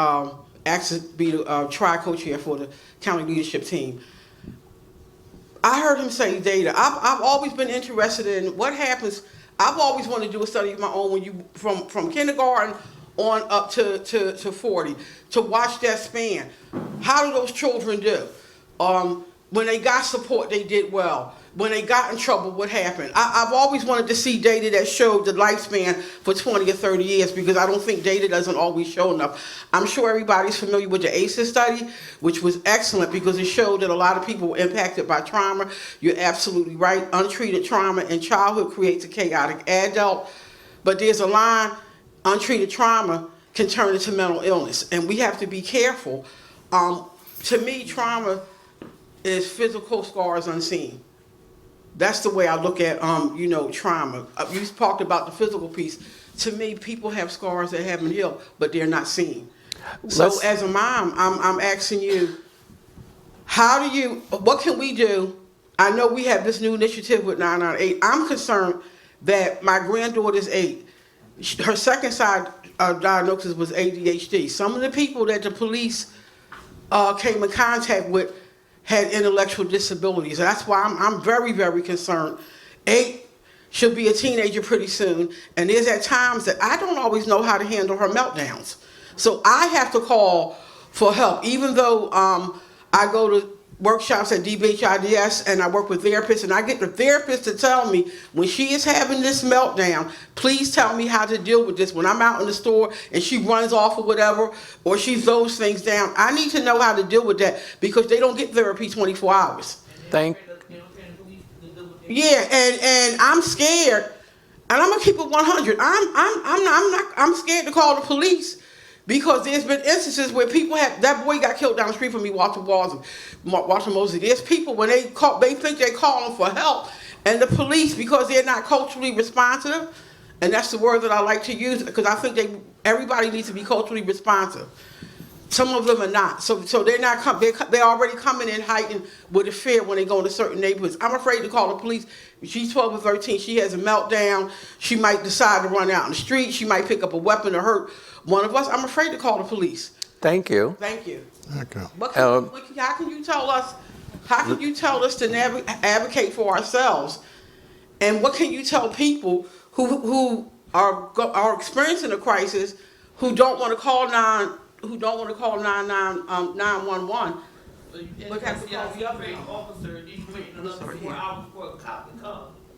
asked to be the co-chair for the county leadership team. I heard him say data. I've always been interested in what happens. I've always wanted to do a study of my own when you from kindergarten on up to 40, to watch that span. How do those children do? When they got support, they did well. When they got in trouble, what happened? I've always wanted to see data that showed the lifespan for 20 or 30 years because I don't think data doesn't always show enough. I'm sure everybody's familiar with the ACEs study, which was excellent because it showed that a lot of people were impacted by trauma. You're absolutely right. Untreated trauma in childhood creates a chaotic adult. But there's a line, untreated trauma can turn into mental illness, and we have to be careful. To me, trauma is physical scars unseen. That's the way I look at, trauma. You talked about the physical piece. To me, people have scars that haven't healed, but they're not seen. So as a mom, I'm asking you, what can we do? I know we have this new initiative with 998. I'm concerned that my granddaughter's 8. Her second side diagnosis was ADHD. Some of the people that the police came in contact with had intellectual disabilities. That's why I'm very, very concerned. 8 should be a teenager pretty soon, and there's at times that I don't always know how to handle her meltdowns. So I have to call for help, even though I go to workshops at DBHIDS and I work with therapists, and I get the therapist to tell me when she is having this meltdown, please tell me how to deal with this. When I'm out in the store and she runs off or whatever, or she throws things down, I need to know how to deal with that because they don't get therapy 24 hours. Yeah, and I'm scared, and I'm gonna keep it 100. I'm scared to call the police. Because there's been instances where people that boy got killed down the street from me, Walter Mosley. There's people when they think they're calling for help, and the police, because they're not culturally responsive, and that's the word that I like to use, because I think everybody needs to be culturally responsive. Some of them are not, so they're not. They're already coming in heightened with a fear when they go into certain neighborhoods. I'm afraid to call the police. She's 12 or 13. She has a meltdown. She might decide to run out in the street. She might pick up a weapon to hurt one of us. I'm afraid to call the police. Thank you. Thank you. Okay. How can you tell us? How can you tell us to advocate for ourselves? And what can you tell people who are experiencing a crisis, who don't want to call 911?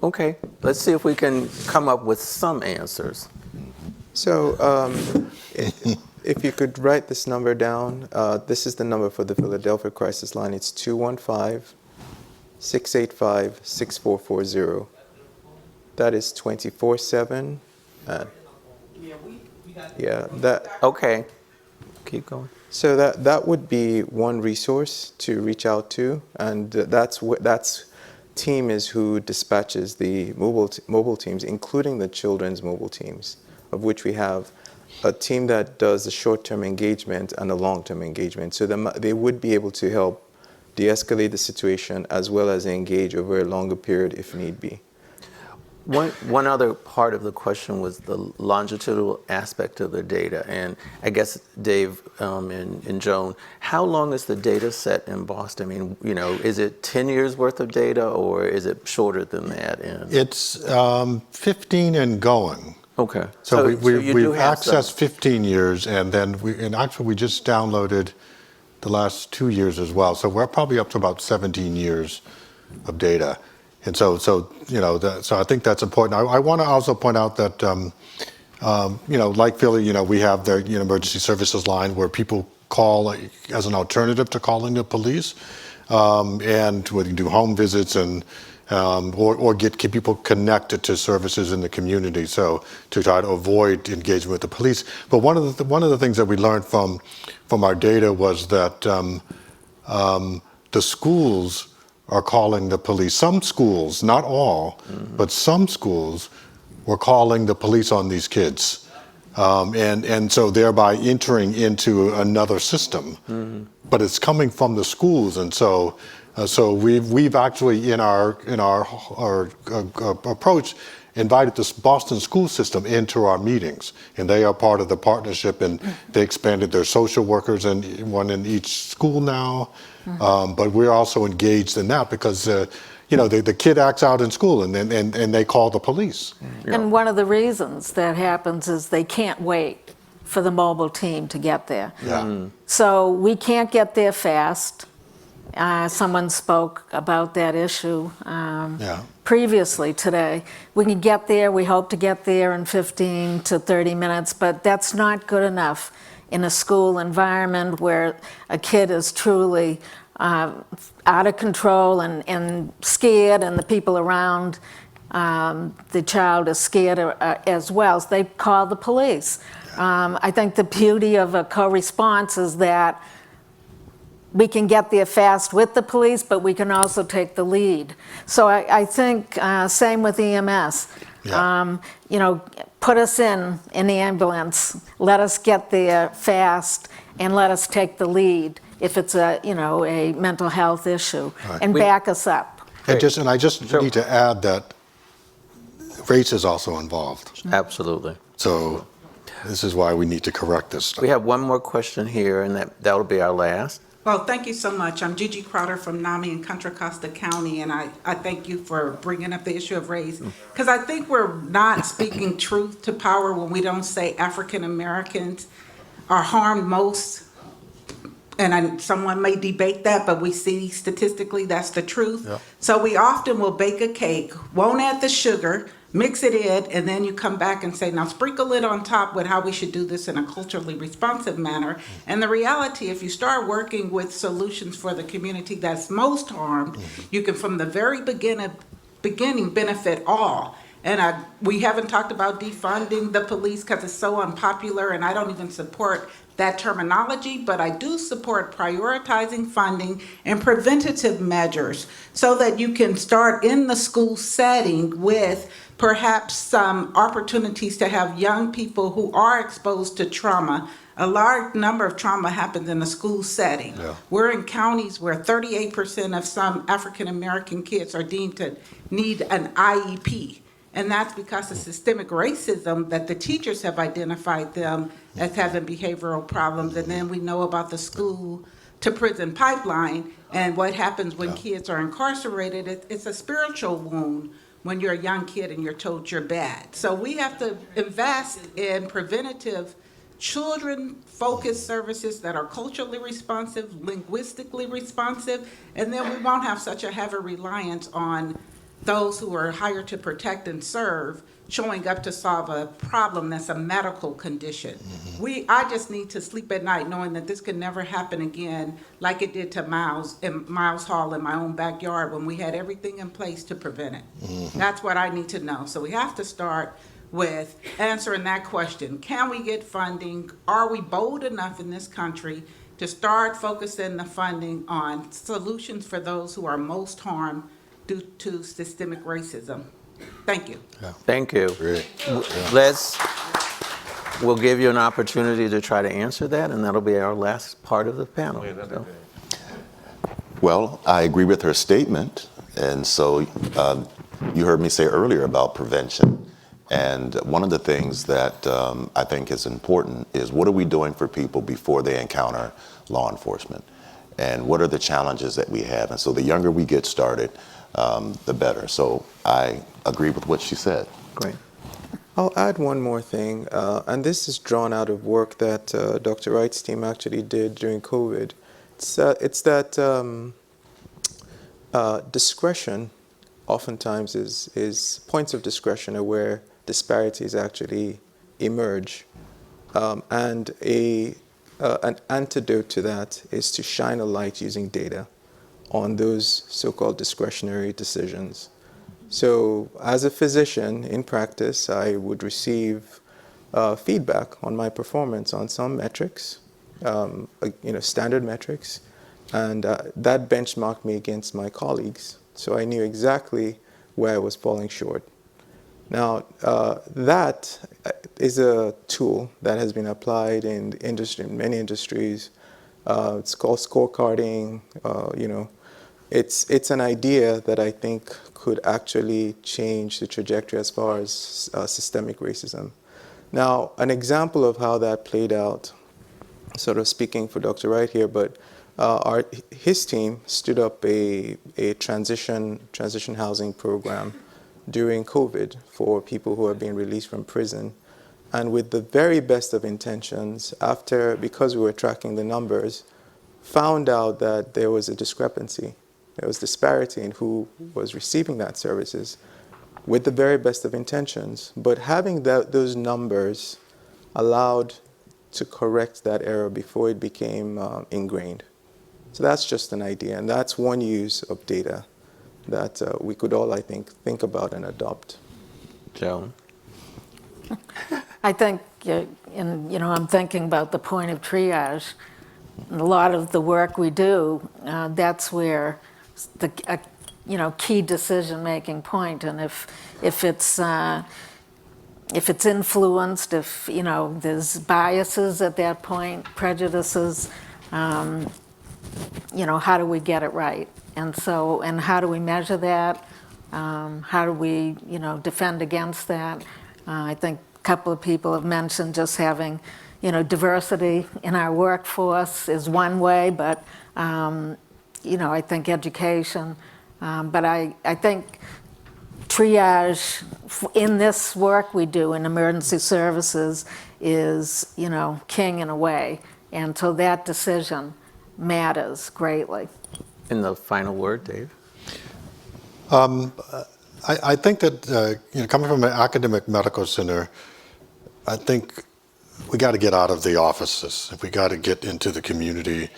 Okay, let's see if we can come up with some answers. So if you could write this number down, this is the number for the Philadelphia crisis line. It's 215-685-6440. That is 24/7. Okay, keep going. So that would be one resource to reach out to, and that's team is who dispatches the mobile teams, including the children's mobile teams, of which we have a team that does the short-term engagement and the long-term engagement. So they would be able to help de-escalate the situation as well as engage over a longer period if need be. One other part of the question was the longitudinal aspect of the data. And I guess, Dave and Joan, how long is the data set in Boston? I mean, is it 10 years worth of data or is it shorter than that? It's 15 and going. Okay. So we've accessed 15 years, and then we just downloaded the last 2 years as well. So we're probably up to about 17 years of data. And so I think that's important. I want to also point out that, like Philly, we have the emergency services line where people call as an alternative to calling the police, and we can do home visits and or get people connected to services in the community. So to try to avoid engagement with the police. But one of the things that we learned from our data was that the schools are calling the police. Some schools, not all, but some schools were calling the police on these kids. And so thereby entering into another system. But it's coming from the schools. And so we've actually in our approach invited the Boston school system into our meetings, and they are part of the partnership, and they expanded their social workers and one in each school now. But we're also engaged in that because the kid acts out in school and they call the police. And one of the reasons that happens is they can't wait for the mobile team to get there. Yeah. So we can't get there fast. Someone spoke about that issue Yeah. previously today. We can get there, we hope to get there in 15 to 30 minutes, but that's not good enough in a school environment where a kid is truly out of control and scared, and the people around the child is scared as well. So they call the police. I think the beauty of a co-response is that we can get there fast with the police, but we can also take the lead. So I think same with EMS. Yeah. You know, put us in the ambulance, let us get there fast, and let us take the lead if it's a mental health issue, Right. and back us up. I just need to add that race is also involved. Absolutely. So this is why we need to correct this stuff. We have one more question here, and that'll be our last. Well, thank you so much. I'm Gigi Crowder from NAMI in Contra Costa County, and I thank you for bringing up the issue of race, because I think we're not speaking truth to power when we don't say African Americans are harmed most. And someone may debate that, but we see statistically that's the truth. Yeah. So we often will bake a cake, won't add the sugar, mix it in, and then you come back and say, now sprinkle it on top with how we should do this in a culturally responsive manner. And the reality, if you start working with solutions for the community that's most harmed, you can from the very beginning benefit all. And we haven't talked about defunding the police because it's so unpopular, and I don't even support that terminology, but I do support prioritizing funding and preventative measures so that you can start in the school setting with perhaps some opportunities to have young people who are exposed to trauma. A large number of trauma happens in the school setting. Yeah. We're in counties where 38% of some African American kids are deemed to need an IEP. And that's because of systemic racism that the teachers have identified them as having behavioral problems. And then we know about the school to prison pipeline and what happens when kids are incarcerated. It's a spiritual wound when you're a young kid and you're told you're bad. So we have to invest in preventative children-focused services that are culturally responsive, linguistically responsive, and then we won't have such a heavy reliance on those who are hired to protect and serve showing up to solve a problem that's a medical condition. I just need to sleep at night knowing that this can never happen again like it did to Miles Hall in my own backyard when we had everything in place to prevent it. That's what I need to know. So we have to start with answering that question. Can we get funding? Are we bold enough in this country to start focusing the funding on solutions for those who are most harmed due to systemic racism? Thank you. Thank you. Great. We'll give you an opportunity to try to answer that, and that'll be our last part of the panel. So. Well, I agree with her statement. And so you heard me say earlier about prevention. And one of the things that I think is important is what are we doing for people before they encounter law enforcement? And what are the challenges that we have? And so the younger we get started, the better. So I agree with what she said. Great. I'll add one more thing, and this is drawn out of work that Dr. Wright's team actually did during COVID. It's that discretion oftentimes is points of discretion are where disparities actually emerge. And an antidote to that is to shine a light using data on those so-called discretionary decisions. So as a physician in practice, I would receive feedback on my performance on some metrics, standard metrics, and that benchmarked me against my colleagues. So I knew exactly where I was falling short. Now, that is a tool that has been applied in many industries. It's called scorecarding. It's an idea that I think could actually change the trajectory as far as systemic racism. Now, an example of how that played out, sort of speaking for Dr. Wright here, but his team stood up a transition housing program during COVID for people who are being released from prison. And with the very best of intentions, because we were tracking the numbers, found out that there was a discrepancy. There was disparity in who was receiving that services with the very best of intentions. But having those numbers allowed to correct that error before it became ingrained. So that's just an idea, and that's one use of data that we could all, I think about and adopt. Joan? I think, I'm thinking about the point of triage. A lot of the work we do, that's where the key decision-making point, and if it's influenced, if there's biases at that point, prejudices, how do we get it right? And how do we measure that? How do we defend against that? I think a couple of people have mentioned just having diversity in our workforce is one way, but I think education. But I think triage in this work we do in emergency services is, king in a way. And so that decision matters greatly. In the final word, Dave? I think that, coming from an academic medical center, I think we got to get out of the offices. We got to get into the community.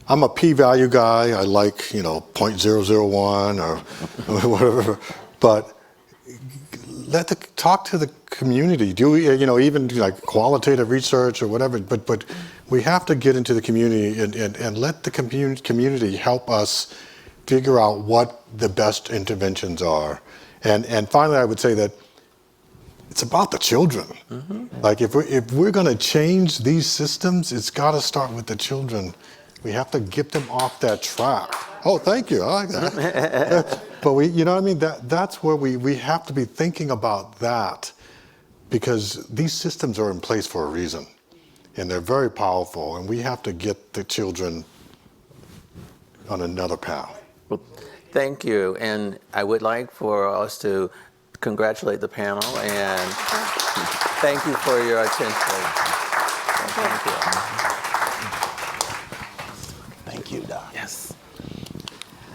I'm a p-value guy. I like, 0.001 or whatever. But talk to the community. Do even like qualitative research or whatever. But we have to get into the community and let the community help us figure out what the best interventions are. And finally, I would say that it's about the children. Mm-hmm. Like if we're going to change these systems, it's got to start with the children. We have to get them off that track. Oh, thank you. I like that. But that's where we have to be thinking about that, because these systems are in place for a reason, and they're very powerful, and we have to get the children on another path. Well, thank you, and I would like for us to congratulate the panel and thank you for your attention. Thank you. Thank you, Doc. Yes.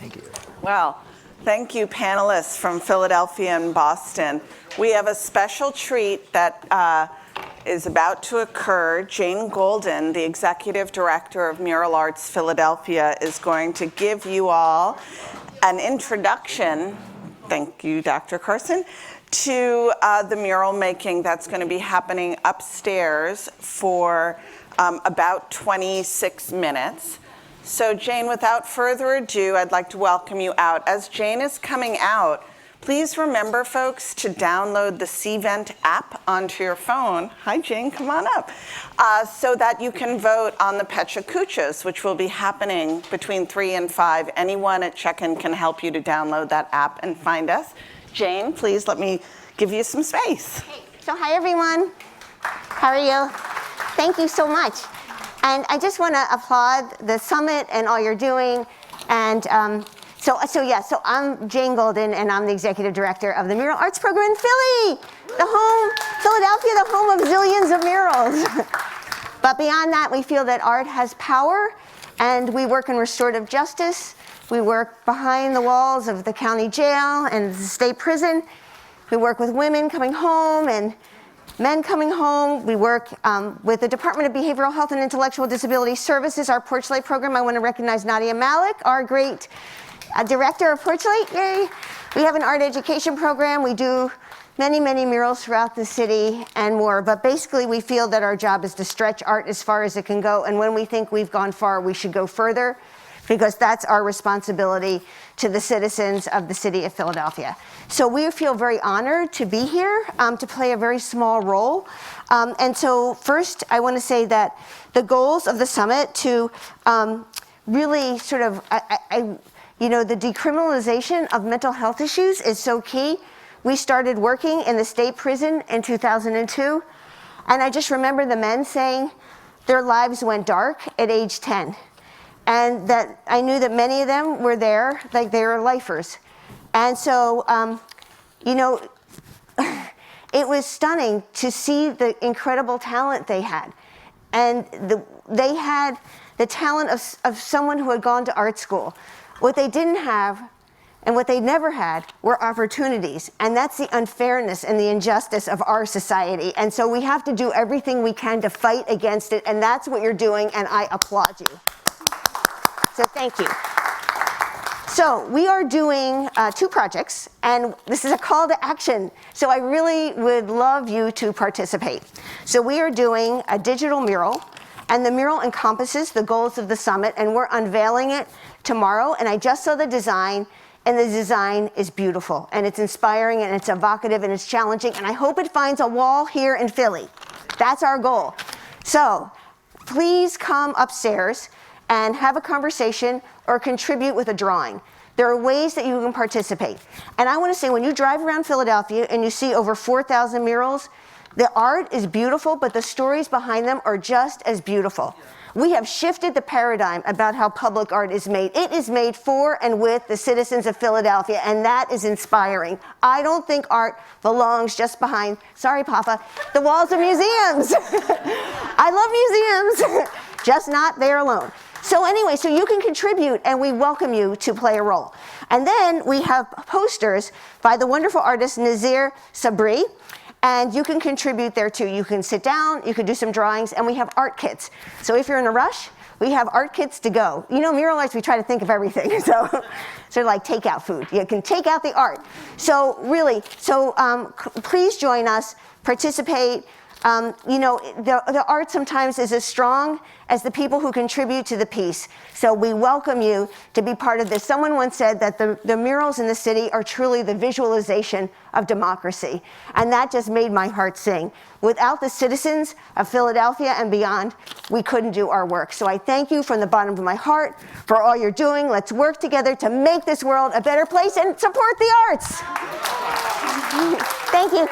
Thank you. Well, thank you, panelists from Philadelphia and Boston. We have a special treat that is about to occur. Jane Golden, the Executive Director of Mural Arts Philadelphia, is going to give you all an introduction, thank you, Dr. Carson, to the mural making that's going to be happening upstairs for about 26 minutes. So Jane, without further ado, I'd like to welcome you out. As Jane is coming out, please remember, folks, to download the CVent app onto your phone. Hi, Jane, come on up. So that you can vote on the Pecha Kuchas, which will be happening between 3 and 5. Anyone at check-in can help you to download that app and find us. Jane, please let me give you some space. Hey, so hi, everyone. How are you? Thank you so much. And I just want to applaud the summit and all you're doing. And so I'm Jane Golden, and I'm the Executive Director of the Mural Arts Program in Philly, Philadelphia, the home of zillions of murals. But beyond that, we feel that art has power, and we work in restorative justice. We work behind the walls of the county jail and the state prison. We work with women coming home and men coming home. We work with the Department of Behavioral Health and Intellectual Disability Services, our Porch Light program. I want to recognize Nadia Malik, our great director of Porch Light. Yay! We have an art education program. We do many, many murals throughout the city and more. But basically, we feel that our job is to stretch art as far as it can go. And when we think we've gone far, we should go further, because that's our responsibility to the citizens of the city of Philadelphia. So we feel very honored to be here, to play a very small role. And so first, I want to say that the goals of the summit to really sort of, the decriminalization of mental health issues is so key. We started working in the state prison in 2002, and I just remember the men saying their lives went dark at age 10. And that I knew that many of them were there, like they were lifers. And so, it was stunning to see the incredible talent they had. and they had the talent of someone who had gone to art school. What they didn't have and what they never had were opportunities. And that's the unfairness and the injustice of our society. And so we have to do everything we can to fight against it. And that's what you're doing, and I applaud you. So thank you. So we are doing 2 projects, and this is a call to action. So I really would love you to participate. So we are doing a digital mural, and the mural encompasses the goals of the summit, and we're unveiling it tomorrow. And I just saw the design, and the design is beautiful, and it's inspiring, and it's evocative, and it's challenging, and I hope it finds a wall here in Philly. That's our goal. So please come upstairs and have a conversation or contribute with a drawing. There are ways that you can participate. And I want to say, when you drive around Philadelphia and you see over 4,000 murals, the art is beautiful, but the stories behind them are just as beautiful. We have shifted the paradigm about how public art is made. It is made for and with the citizens of Philadelphia, and that is inspiring. I don't think art belongs just behind, sorry, Papa, the walls of museums. I love museums, just not there alone. So anyway, so you can contribute, and we welcome you to play a role. And then we have posters by the wonderful artist Nazir Sabri, and you can contribute there too. You can sit down, you can do some drawings, and we have art kits. So if you're in a rush, we have art kits to go. You know, mural arts, we try to think of everything. So sort of like takeout food. You can take out the art. So really, please join us, participate. You know, the art sometimes is as strong as the people who contribute to the piece. So we welcome you to be part of this. Someone once said that the murals in the city are truly the visualization of democracy. And that just made my heart sing. Without the citizens of Philadelphia and beyond, we couldn't do our work. So I thank you from the bottom of my heart for all you're doing. Let's work together to make this world a better place and support the arts. Thank you.